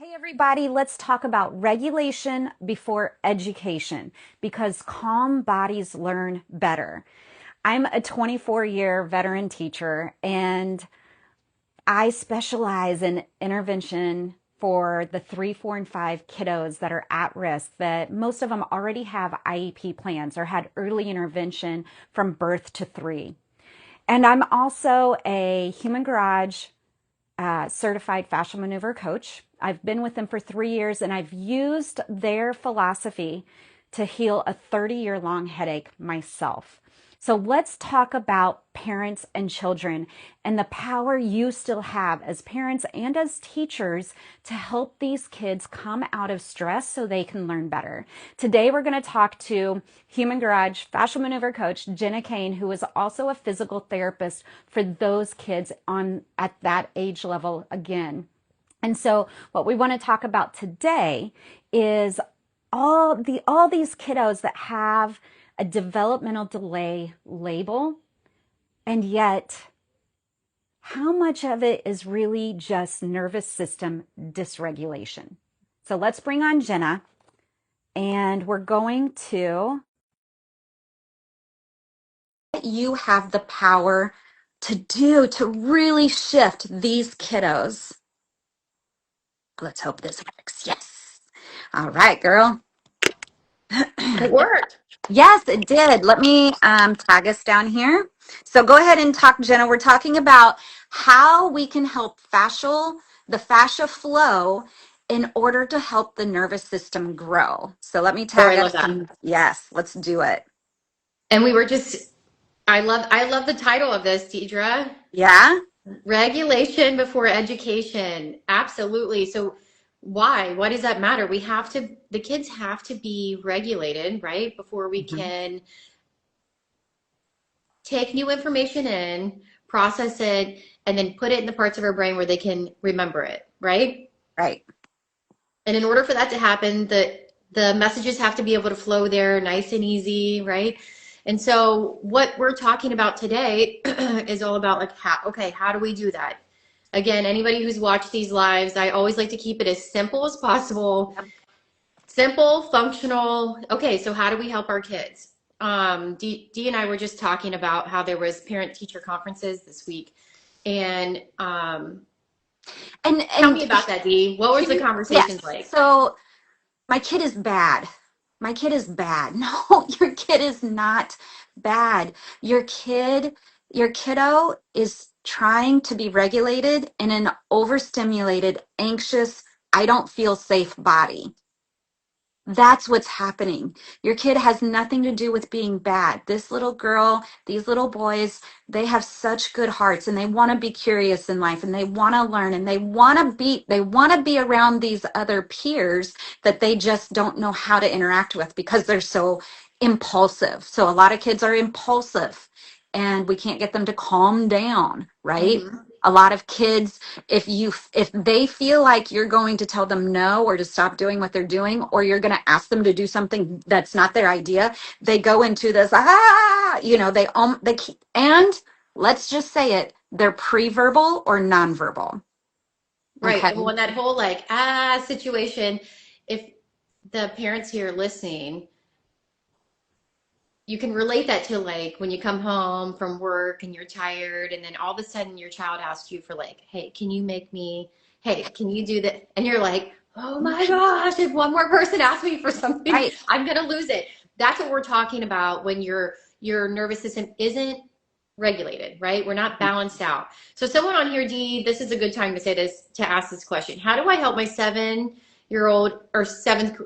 Hey everybody, let's talk about regulation before education because calm bodies learn better. I'm a 24-year veteran teacher and I specialize in intervention for the 3, 4, and 5 kiddos that are at risk, that most of them already have IEP plans or had early intervention from birth to 3. And I'm also a Human Garage certified fascial maneuver coach. I've been with them for 3 years and I've used their philosophy to heal a 30-year long headache myself. So let's talk about parents and children and the power you still have as parents and as teachers to help these kids come out of stress so they can learn better. Today we're going to talk to Human Garage fascial maneuver coach Jenna, who is also a physical therapist for those kids at that age level again. And so what we want to talk about today is all these kiddos that have a developmental delay label, and yet how much of it is really just nervous system dysregulation. So let's bring on Jenna, and we're going to you have the power to do to really shift these kiddos. Let's hope this works. Yes. All right, girl. It worked. Yes, it did. Let me tag us down here. So go ahead and talk, Jenna. We're talking about how we can help the fascia flow in order to help the nervous system grow. So let me Oh, tag I love us. that. Yes, let's do it. And we were just, I love the title of this, Deidre. Yeah. Regulation before education. Absolutely. So why? Why does that matter? The kids have to be regulated, right? Before we Mhm. can take new information in, process it, and then put it in the parts of our brain where they can remember it, right? Right. And in order for that to happen, the messages have to be able to flow there nice and easy, right? And so what we're talking about today is all about like how do we do that? Again, anybody who's watched these lives, I always like to keep it as simple as possible. Yep. Simple, functional. Okay, so how do we help our kids? Dee and I were just talking about how there was parent-teacher conferences this week. And And tell me about that, Dee. What was the yes. conversations like? So my kid is bad. My kid is bad. No, your kid is not bad. Your kiddo is trying to be regulated in an overstimulated, anxious, I don't feel safe body. That's what's happening. Your kid has nothing to do with being bad. This little girl, these little boys, they have such good hearts and they want to be curious in life and they want to learn and they want to be around these other peers that they just don't know how to interact with because they're so impulsive. So a lot of kids are impulsive and we can't get them to calm down, right? Mm-hmm. A lot of kids, if they feel like you're going to tell them no or to stop doing what they're doing, or you're going to ask them to do something that's not their idea, they go into this they keep, and let's just say it, they're pre-verbal or nonverbal. Right. Okay. And when that whole like situation, if the parents here listening, you can relate that to like when you come home from work and you're tired, and then all of a sudden your child asks you for like, hey, can you make me, hey, can you do that? And you're like, oh my gosh, if one more person asks me for something, Right. I'm gonna lose it. That's what we're talking about when your nervous system isn't regulated, right? We're not balanced out. So someone on here, Dee, this is a good time to say this, to ask this question. How do I help my 7-year-old or seventh,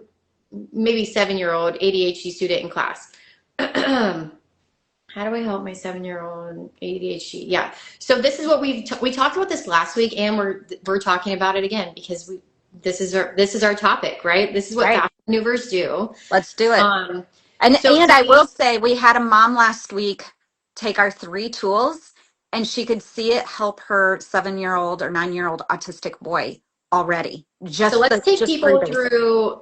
maybe 7-year-old ADHD student in class? How do I help my 7-year-old ADHD? Yeah. So this is what we talked about this last week, and we're talking about it again because this is our topic, right? This is what Right. fast maneuvers do. Let's do it. Um, And so and I will Dee, say we had a mom last week take our 3 tools and she could see it help her 7-year-old or 9-year-old autistic boy already. so Just 3 basic.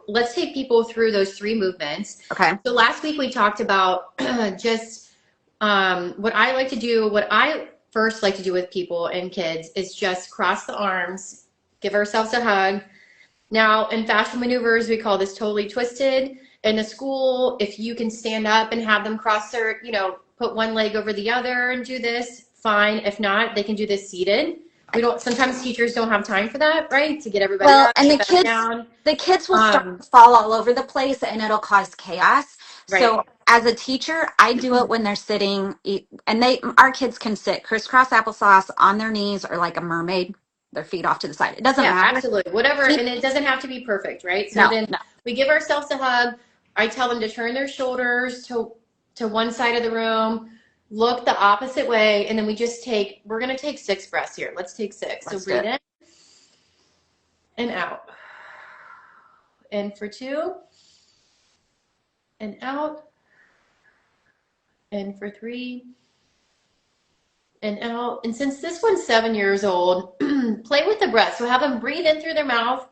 let's take people through those 3 movements. Okay. So last week we talked about just what I like to do. What I first like to do with people and kids is just cross the arms, give ourselves a hug, Now, in fascia maneuvers, we call this totally twisted. In the school, if you can stand up and have them cross their, put one leg over the other and do this, fine. If not, they can do this seated. We don't, sometimes teachers don't have time for that, right? To get everybody Well, up, and get back down. the kids will start Um, to fall all over the place and it'll cause chaos. So right. as a teacher, I do it when they're sitting and our kids can sit crisscross applesauce on their knees or like a mermaid, their feet off to the side. It doesn't Yeah, matter. absolutely. Whatever. Keep, And it doesn't have to be perfect, right? So no, then no. we give ourselves a hug. I tell them to turn their shoulders to one side of the room, look the opposite way, and then we're going to take 6 breaths here. Let's take 6. So Let's do breathe it. in and out. In for 2 and out. In for 3 and out. And since this one's 7 years old, play with the breath. So have them breathe in through their mouth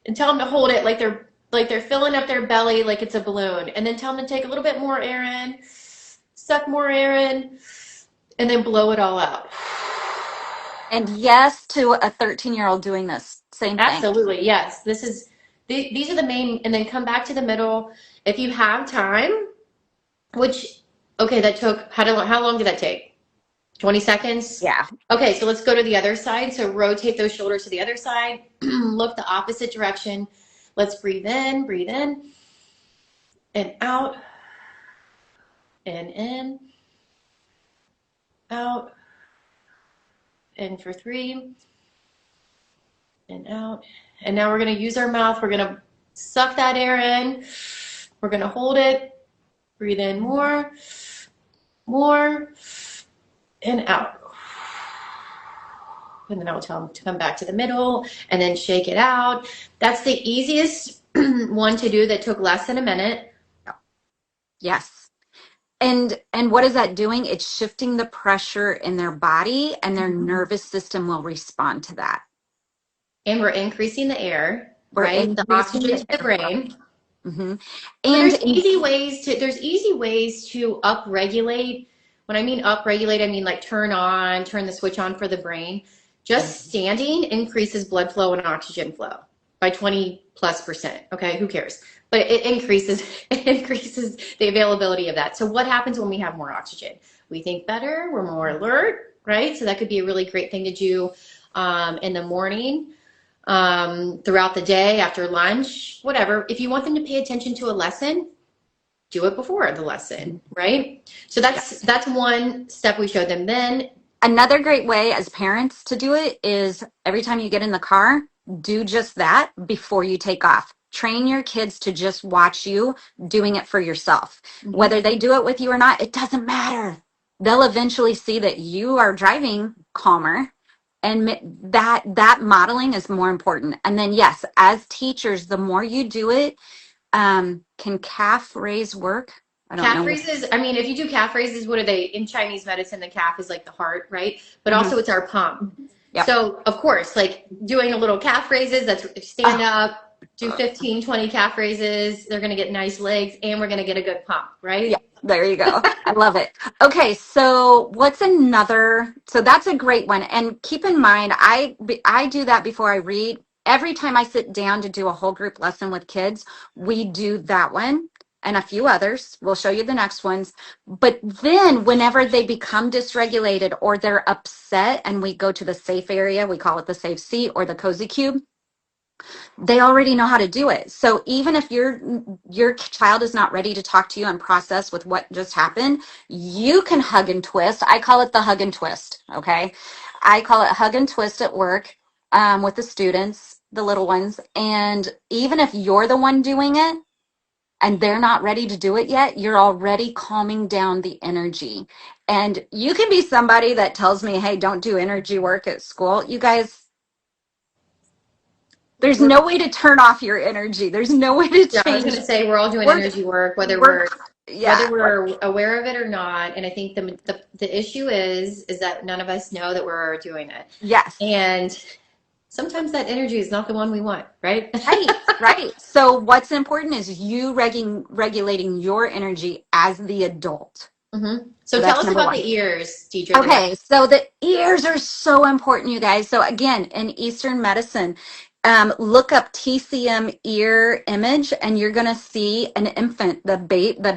and tell them to hold it like they're filling up their belly like it's a balloon. And then tell them to take a little bit more air in, suck more air in, and then blow it all out. And yes to a 13-year-old doing this. Same thing. Absolutely, yes. These are the main, and then come back to the middle. If you have time, which, okay, how long did that take? 20 seconds? Yeah. Okay, so let's go to the other side. So rotate those shoulders to the other side. Look the opposite direction. Let's breathe in, and out, and in, out, in for 3, and out. And now we're going to use our mouth. We're going to suck that air in. We're going to hold it. Breathe in more, and out. And then I'll tell them to come back to the middle and then shake it out. That's the easiest one to do that took less than a minute. Yes. And what is that doing? It's shifting the pressure in their body and their nervous system will respond to that. And we're increasing the air, We're right? The increasing oxygen the to the airflow. brain. Mm-hmm. So And there's easy ways to upregulate. When I mean upregulate, I mean like turn the switch on for the brain. Just standing increases blood flow and oxygen flow by 20+%. Okay, who cares? But it increases it increases the availability of that. So what happens when we have more oxygen? We think better, we're more alert, right? So that could be a really great thing to do in the morning, throughout the day, after lunch, whatever. If you want them to pay attention to a lesson, do it before the lesson, right? So that's one step we showed them. Then another great way as parents to do it is every time you get in the car, do just that before you take off. Train your kids to just watch you doing it for yourself. Whether they do it with you or not, it doesn't matter. They'll eventually see that you are driving calmer and that modeling is more important. And then yes, as teachers, the more you do it, can calf raise work? I don't calf know. raises, I mean, if you do calf raises, what are they? In Chinese medicine, the calf is like the heart, right? But Mm-hmm. also it's our pump. Yep. So, of course, like doing a little calf raises, that's stand up, do 15, 20 calf raises. They're going to get nice legs and we're going to get a good pump, Yeah, right? there you go. I love it. Okay, so what's another? So that's a great one. And keep in mind, I do that before I read. Every time I sit down to do a whole group lesson with kids, we do that one and a few others. We'll show you the next ones. But then whenever they become dysregulated or they're upset and we go to the safe area, we call it the safe seat or the cozy cube, they already know how to do it. So even if your child is not ready to talk to you and process with what just happened, you can hug and twist. I call it the hug and twist. Okay, I call it hug and twist at work, with the students, the little ones. And even if you're the one doing it and they're not ready to do it yet, you're already calming down the energy. And you can be somebody that tells me, hey, don't do energy work at school. You guys, there's We're, no way to turn off your energy. There's no way to yeah, I was change. going to say we're all doing We're, energy work, we're, yeah, whether we're aware of it or not. And I think the issue is that none of us know that we're doing it. yes, And sometimes that energy is not the one we want, right? right, right. So what's important is you regulating your energy as the adult. So So tell that's us number about one. the ears, Deidre. Then Okay, so the ears are so important, you guys. So again, in Eastern medicine, look up TCM ear image, and you're going to see an infant. The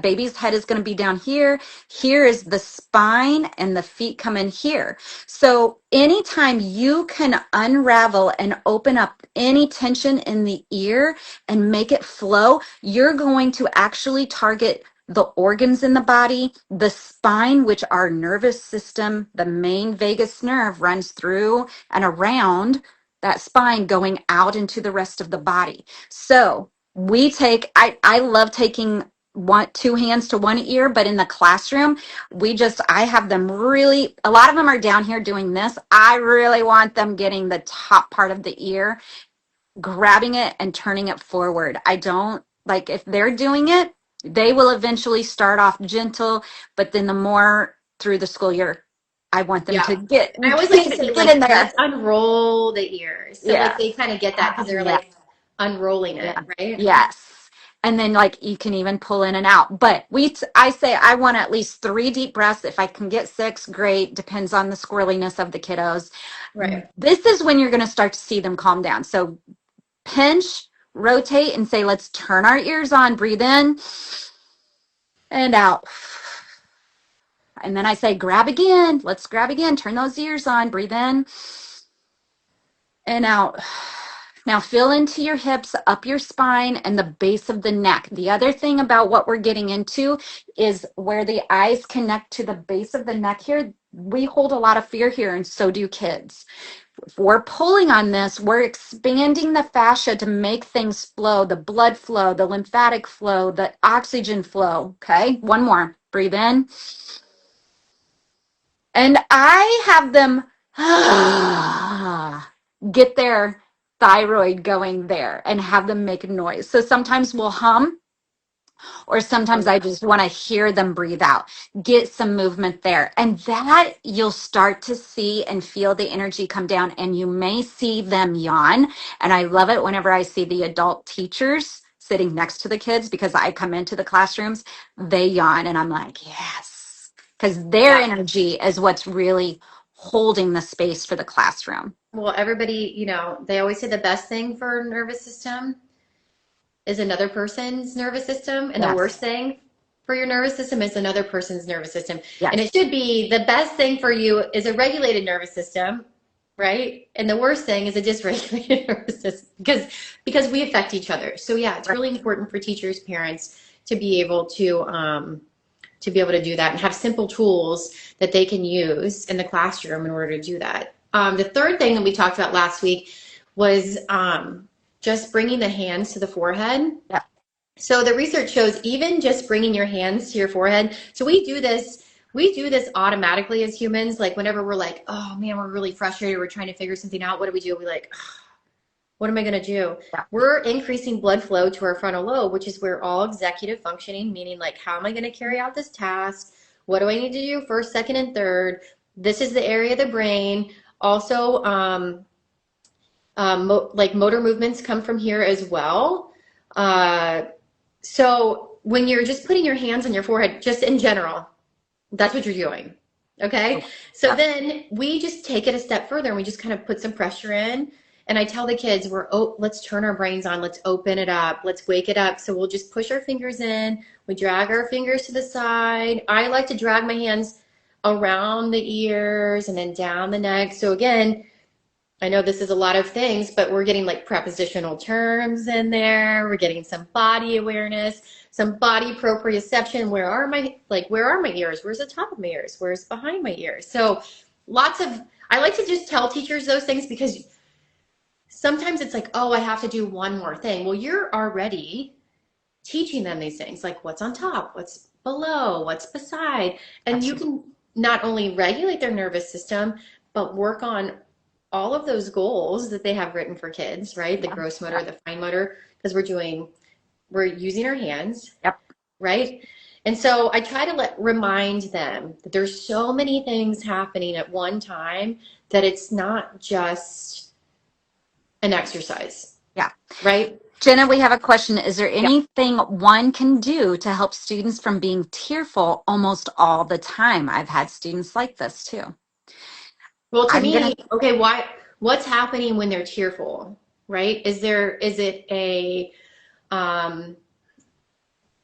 baby's head is going to be down here. Here is the spine, and the feet come in here. So anytime you can unravel and open up any tension in the ear and make it flow, you're going to actually target the organs in the body, the spine, which our nervous system, the main vagus nerve runs through and around that spine, going out into the rest of the body. So I love taking two hands to one ear, but in the classroom, I have them really, a lot of them are down here doing this. I really want them getting the top part of the ear, grabbing it and turning it forward. I don't like, if they're doing it, they will eventually start off gentle, but then the more through the school year, I want them Yeah. to get I always like to say, get in like, there. let's unroll the ears. So, like, Yeah. they kind of get that because they're Yeah. like unrolling Yeah. it, right? Yes. And then like you can even pull in and out. But I say I want at least 3 deep breaths. If I can get 6, great. Depends on the squirreliness of the kiddos. Right. This is when you're going to start to see them calm down. So pinch, rotate, and say, let's turn our ears on. Breathe in and out. And then I say, grab again. Let's grab again. Turn those ears on. Breathe in and out. Now feel into your hips, up your spine, and the base of the neck. The other thing about what we're getting into is where the eyes connect to the base of the neck here. We hold a lot of fear here, and so do kids. If we're pulling on this, we're expanding the fascia to make things flow, the blood flow, the lymphatic flow, the oxygen flow. Okay, one more. Breathe in. And I have them get their thyroid going there and have them make a noise. So sometimes we'll hum, or sometimes I just want to hear them breathe out, get some movement there. And that you'll start to see and feel the energy come down, and you may see them yawn. And I love it whenever I see the adult teachers sitting next to the kids, because I come into the classrooms, they yawn, and I'm like, yes, because their Yeah. energy is what's really holding the space for the classroom. Well, everybody, they always say the best thing for nervous system is another person's nervous system, and the Yes. worst thing for your nervous system is another person's nervous system. And Yes. it should be the best thing for you is a regulated nervous system, right? And the worst thing is a dysregulated nervous system, because we affect each other. So yeah, it's really important for teachers, parents to be able to do that and have simple tools that they can use in the classroom in order to do that. The third thing that we talked about last week was just bringing the hands to the forehead. Yeah. So the research shows even just bringing your hands to your forehead. So we do this automatically as humans. Like whenever we're like, oh man, we're really frustrated, we're trying to figure something out. What do? We like, what am I going to do? Yeah. We're increasing blood flow to our frontal lobe, which is where all executive functioning, meaning like, how am I going to carry out this task? What do I need to do first, second, and third? This is the area of the brain. Also, like motor movements come from here as well. So when you're just putting your hands on your forehead, just in general, that's what you're doing. Okay. So then we just take it a step further and we just kind of put some pressure in. And I tell the kids, let's turn our brains on. Let's open it up. Let's wake it up. So we'll just push our fingers in. We drag our fingers to the side. I like to drag my hands around the ears and then down the neck. So again, I know this is a lot of things, but we're getting like prepositional terms in there. We're getting some body awareness, some body proprioception. Where are my ears? Where's the top of my ears? Where's behind my ears? So I like to just tell teachers those things, because sometimes it's like, oh, I have to do one more thing. Well, you're already teaching them these things, like what's on top, what's below, what's beside. And you can not only regulate their nervous system, but work on all of those goals that they have written for kids, right? The gross motor, the fine motor, because we're using our hands, right? And so I try to remind them that there's so many things happening at one time, that it's not just an exercise. Yeah. Right? Jenna, we have a question. Is there anything one can do to help students from being tearful almost all the time? I've had students like this too. Well, to me, okay, what's happening when they're tearful? right? Um,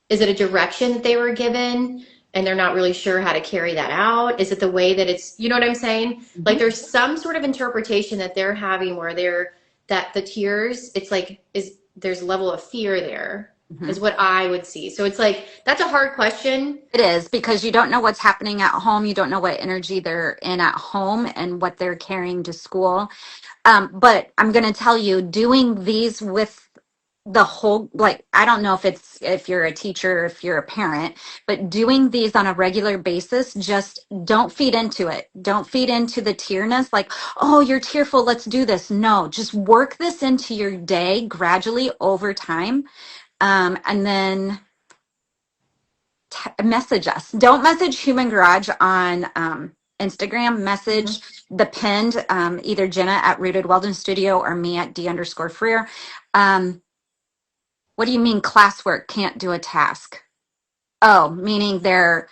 is it a direction that they were given and they're not really sure how to carry that out? Is it the way that it's, you know what I'm saying? Like Mhm. there's some sort of interpretation that they're having where that the tears, it's like, there's a level of fear there is Mhm. what I would see. So it's like, that's a hard question. It is because you don't know what's happening at home. You don't know what energy they're in at home and what they're carrying to school. But I'm going to tell you, doing these with the whole, like, I don't know if you're a teacher or if you're a parent, but doing these on a regular basis, just don't feed into it. Don't feed into the tearness, like, oh, you're tearful, let's do this. No, just work this into your day gradually over time. And then message us. Don't message Human Garage on Instagram. Mhm. Message the pinned, either Jenna at Rooted Wellness Studio or me at D_Freer. Um, what do you mean classwork can't do a task? Oh, meaning they're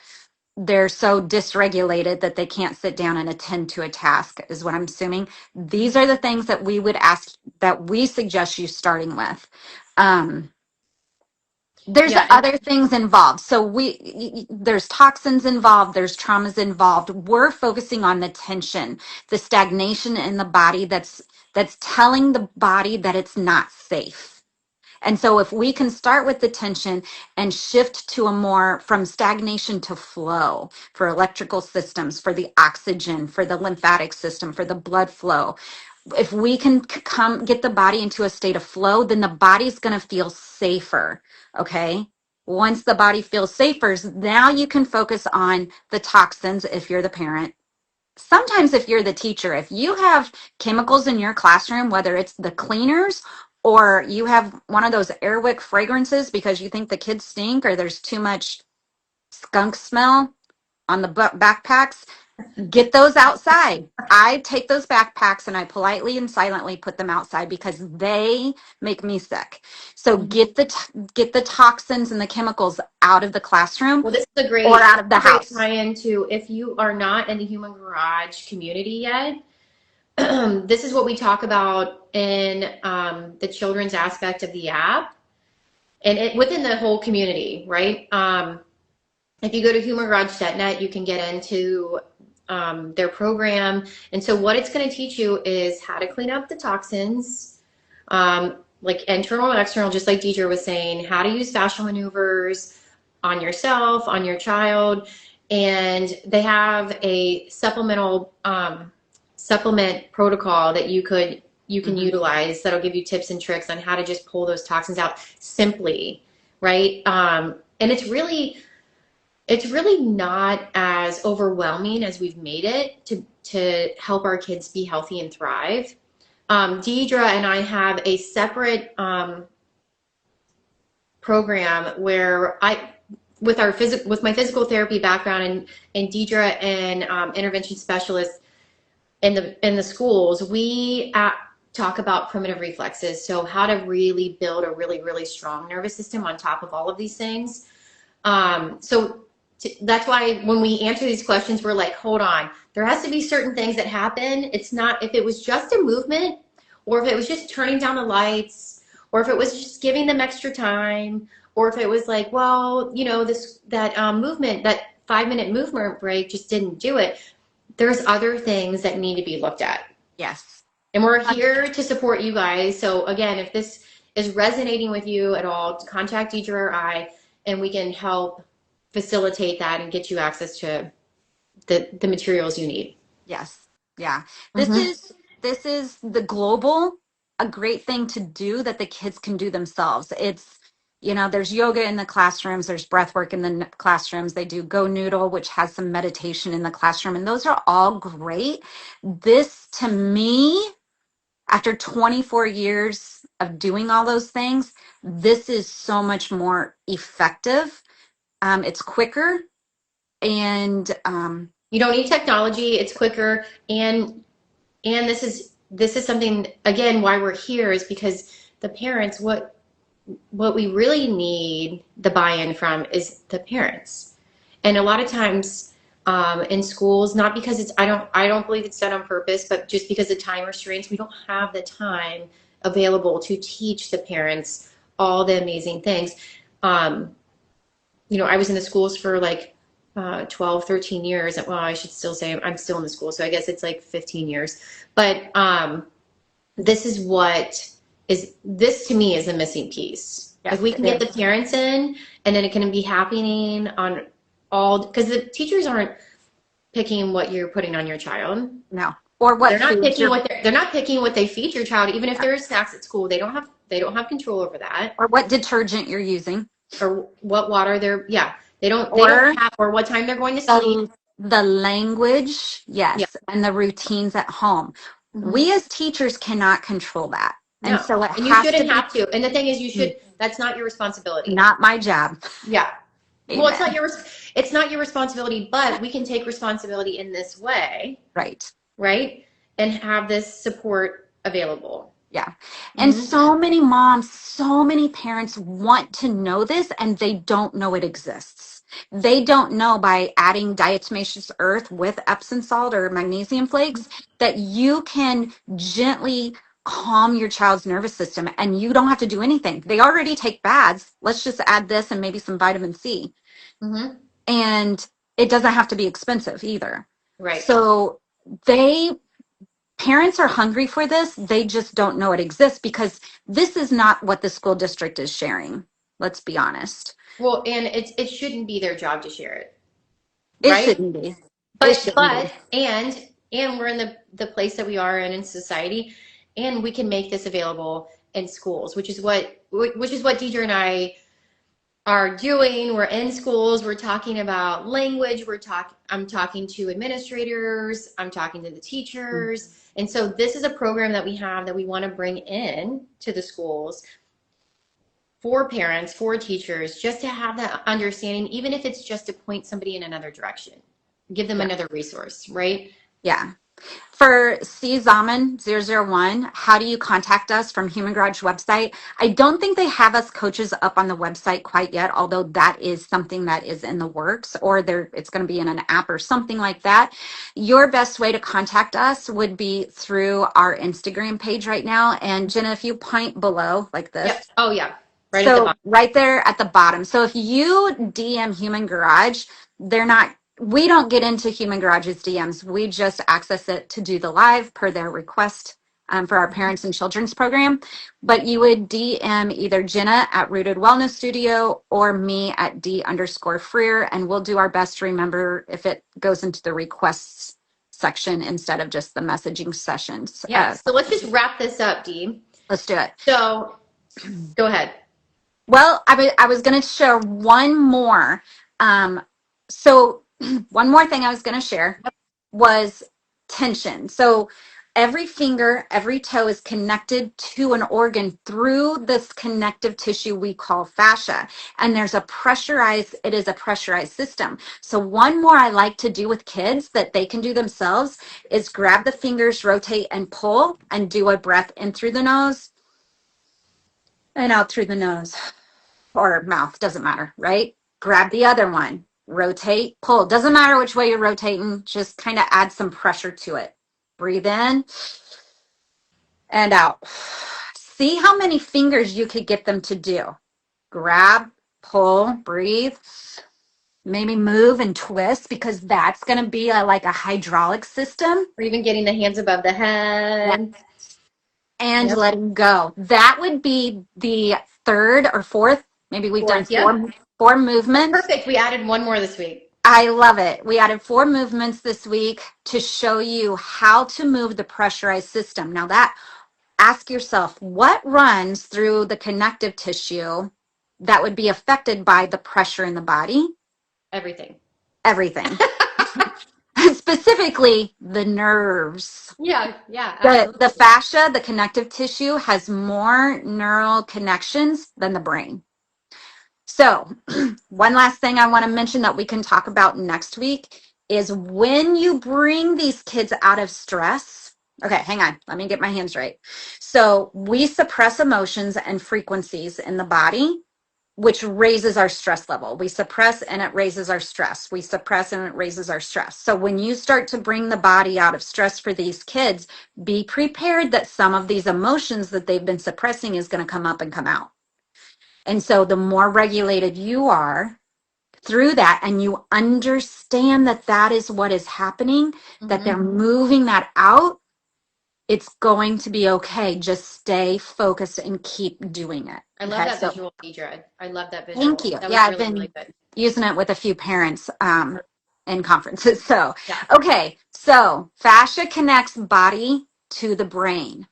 so dysregulated that they can't sit down and attend to a task is what I'm assuming. These are the things that we would ask, that we suggest you starting with. Um, there's Yeah. And other things involved. So there's toxins involved, there's traumas involved. We're focusing on the tension, the stagnation in the body that's telling the body that it's not safe. And so if we can start with the tension and shift to a more from stagnation to flow for electrical systems, for the oxygen, for the lymphatic system, for the blood flow, if we can come get the body into a state of flow, then the body's going to feel safer. Okay. Once the body feels safer, now you can focus on the toxins if you're the parent. Sometimes if you're the teacher, if you have chemicals in your classroom, whether it's the cleaners or you have one of those Airwick fragrances because you think the kids stink or there's too much skunk smell on the backpacks, get those outside. I take those backpacks and I politely and silently put them outside because they make me sick. So Mhm. get the toxins and the chemicals out of the classroom Well, this is or out of the a great house. tie-in to if you are not in the Human Garage community yet. This is what we talk about in the children's aspect of the app and within the whole community, right? If you go to humangarage.net, you can get into their program. And so what it's going to teach you is how to clean up the toxins, like internal and external, just like Deidre was saying, how to use fascial maneuvers on yourself, on your child. And they have a supplement protocol that you can Hmm. utilize that'll give you tips and tricks on how to just pull those toxins out simply, right? And it's really not as overwhelming as we've made it to help our kids be healthy and thrive. Deidre and I have a separate program where with my physical therapy background and Deidre and intervention specialists in the schools, we talk about primitive reflexes. So how to really build a really strong nervous system on top of all of these things. So that's why when we answer these questions, we're like, hold on, there has to be certain things that happen. It's not, if it was just a movement, or if it was just turning down the lights, or if it was just giving them extra time, or if it was like, well, you know, that movement, that 5 minute movement break just didn't do it. There's other things that need to be looked at. Yes. And we're here to support you guys. So again, if this is resonating with you at all, contact Deidre or I, and we can help facilitate that and get you access to the materials you need. Yes. Yeah. This Mm-hmm. is this is the global, a great thing to do that the kids can do themselves. It's, there's yoga in the classrooms, there's breath work in the classrooms. They do Go Noodle, which has some meditation in the classroom, and those are all great. This to me, after 24 years of doing all those things, this is so much more effective. It's quicker and You don't need technology; it's quicker, and this is something again why we're here is because the parents what we really need the buy-in from is the parents. And a lot of times in schools, not because I don't believe it's done on purpose, but just because of time restraints, we don't have the time available to teach the parents all the amazing things. Um, I was in the schools for like 12, 13 years. Well, I should still say I'm still in the school, so I guess it's like 15 years. But this is what this to me is a missing piece. Like Yes, we it can get is. the parents in, and then it can be happening on all because the teachers aren't picking what you're putting on your child. No. Or what They're not foods picking you're, what they're not picking what they feed your child, even if there are snacks at school. They don't have control over that, or what detergent you're using, or what water they're yeah. They don't or have or what time they're going to sleep. the language, Yeah. yes, and the routines at home. Hmm. We as teachers cannot control that. And No. so it And you has to shouldn't be have to. And the thing is that's not your responsibility. not my job. Yeah. Well, Amen. it's not your responsibility, but we can take responsibility in this way, Right. right? And have this support available. Yeah. And Hmm. so many moms, so many parents want to know this and they don't know it exists. They don't know by adding diatomaceous earth with Epsom salt or magnesium flakes that you can gently calm your child's nervous system and you don't have to do anything. They already take baths. Let's just add this and maybe some vitamin C. Hmm. And it doesn't have to be expensive either. Right. So they parents are hungry for this. They just don't know it exists because this is not what the school district is sharing. Let's be honest. Well, and it shouldn't be their job to share it, It right? shouldn't be. It But shouldn't be. and we're in the place that we are in society, and we can make this available in schools, which is what Deidre and I are doing. We're in schools, we're talking about language, I'm talking to administrators, I'm talking to the teachers. And so this is a program that we have that we want to bring in to the schools for parents, for teachers, just to have that understanding, even if it's just to point somebody in another direction, give them Yeah. another resource, right? Yeah. For C Zaman 001, how do you contact us from Human Garage website? I don't think they have us coaches up on the website quite yet, although that is something that is in the works, or it's going to be in an app or something like that. Your best way to contact us would be through our Instagram page right now. And Jenna, if you point below like Yep. this, Oh yeah. Right at the so bottom. right there at the bottom. So if you DM Human Garage, we don't get into Human Garage's DMs. We just access it to do the live per their request for our parents and children's program. But you would DM either Jenna at Rooted Wellness Studio or me at D_Freer, and we'll do our best to remember if it goes into the requests section instead of just the messaging sessions. Yeah. So let's just wrap this up, Dee. Let's do it. So go ahead. Well, I was going to share one more. So one more thing I was going to share was tension. So every finger, every toe is connected to an organ through this connective tissue we call fascia. And it is a pressurized system. So one more I like to do with kids that they can do themselves is grab the fingers, rotate and pull and do a breath in through the nose and out through the nose. Or mouth, doesn't matter, right? Grab the other one, rotate, pull. Doesn't matter which way you're rotating, just kind of add some pressure to it. Breathe in and out. See how many fingers you could get them to do. Grab, pull, breathe. Maybe move and twist because that's going to be like a hydraulic system. Or even getting the hands above the Yeah. head. And Yep. letting go. That would be the third or fourth. Maybe we've done Fourth. Yep. four movements. Perfect. We added one more this week. I love it. We added 4 movements this week to show you how to move the pressurized system. Now ask yourself, what runs through the connective tissue that would be affected by the pressure in the body? Everything. Everything. Specifically, the nerves. Yeah. Yeah. The Absolutely. fascia, the connective tissue, has more neural connections than the brain. So one last thing I want to mention that we can talk about next week is when you bring these kids out of stress. Okay, hang on. Let me get my hands right. So we suppress emotions and frequencies in the body. which raises our stress level. We suppress and it raises our stress. We suppress and it raises our stress. So when you start to bring the body out of stress for these kids, be prepared that some of these emotions that they've been suppressing is going to come up and come out. And so the more regulated you are through that, and you understand that that is what is happening, that they're moving that out, it's going to be okay. Just stay focused and keep doing it. I love Okay. that So visual, Deidre. I love that thank visual. you. That Yeah, was I've really, been really good. using it with a few parents in conferences. So, Yeah. okay. So fascia connects body to the brain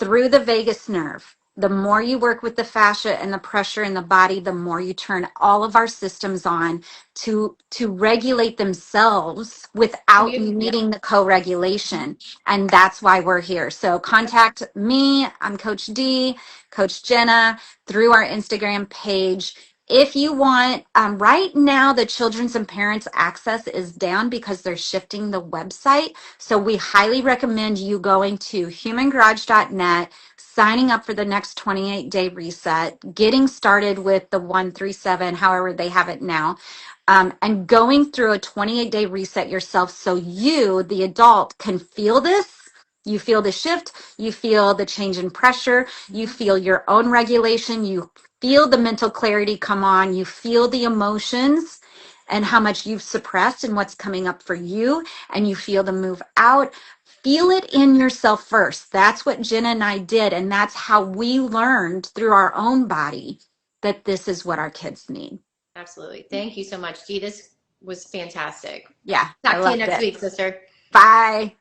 through the vagus nerve. The more you work with the fascia and the pressure in the body, the more you turn all of our systems on to regulate themselves without Yeah. needing the co-regulation. And that's why we're here. So contact me. I'm Coach Dee, Coach Jenna, through our Instagram page. If you want, right now the children's and parents access is down because they're shifting the website. So we highly recommend you going to humangarage.net, signing up for the next 28-day reset, getting started with the 137, however they have it now, and going through a 28-day reset yourself so you, the adult, can feel this. You feel the shift, you feel the change in pressure, you feel your own regulation, you feel the mental clarity come on, you feel the emotions and how much you've suppressed and what's coming up for you, and you feel the move out. Feel it in yourself first. That's what Jenna and I did, and that's how we learned through our own body that this is what our kids need. Absolutely. Thank you so much, Dee. This was fantastic. Yeah, I Talk to you loved next it. week, sister. Bye.